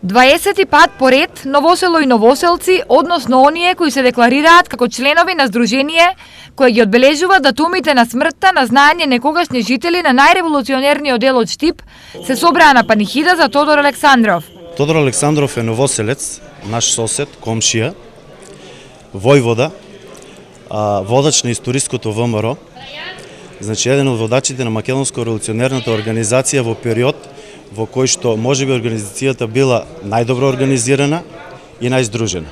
20 пат поред Новосело и новоселци, односно оние кои се декларираат како членови на здружение кое ги одбележува датумите на смртта на знаење некогашни жители на најреволуционерниот дел од Штип, се собраа на панихида за Тодор Александров. Тодор Александров е новоселец, наш сосед, комшија, војвода, водач на историското ВМРО, значи еден од водачите на македонско-револуционерната организација во период во кој што можеби организацијата била најдобро организирана и најздружена.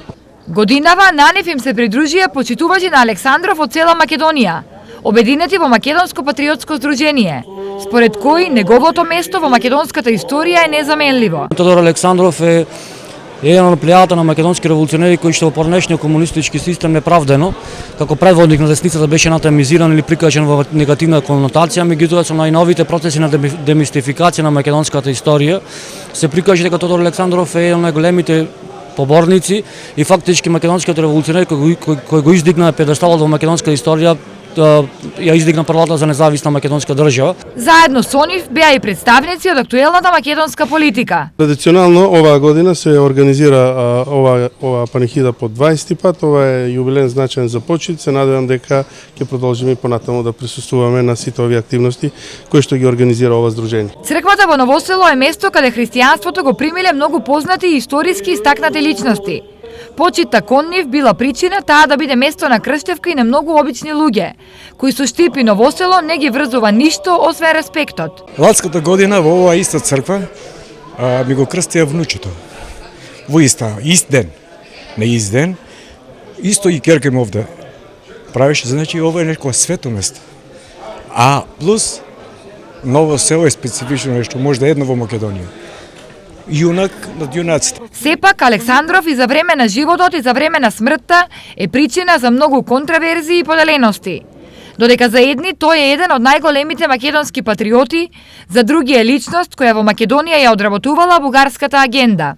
Годинава на нив им се придружија почитувачи на Александров од цела Македонија, обединети во Македонско патриотско здружение, според кој неговото место во македонската историја е незаменливо. Тодор Александров е еден од плејадата на македонски револуционери кои што во поранешниот комунистички систем неправдено, како предводник на десницата беше натамизиран или прикажан во негативна конотација, меѓутоа со најновите процеси на демистификација на македонската историја се прикажа дека Тодор Александров е еден од најголемите поборници и фактички македонскиот револуционер кој го издигна на педесталот во македонската историја, ја издигна првата за независна македонска држава. Заедно со нив беа и представници од актуелната македонска политика. Традиционално оваа година се организира ова панихида по 20 пат. Ова е јубилеен значаен за почит. Се надевам дека ќе продолжиме понатаму да присуствуваме на сите овие активности кои што ги организира ова здружение. Црквата во Новосело е место каде христијанството го примиле многу познати и историски истакнати личности. Почитта кон нив била причина таа да биде место на крштевка и на многу обични луѓе, кои со Штип и Новосело не ги врзува ништо освен респектот. Латската година во оваа иста црква ми го крстија внучето. Во ист ден, не ист ден, исто и керке му овде правеше, значи ова е некоја свето место. А плюс Новосело е специфично нешто, можда едно во Македонија. Јунак над јунаците. Сепак Александров и за време на животот и за време на смртта е причина за многу контраверзии и поделености. Додека за едни тој е еден од најголемите македонски патриоти, за други е личност која во Македонија ја одработувала бугарската агенда.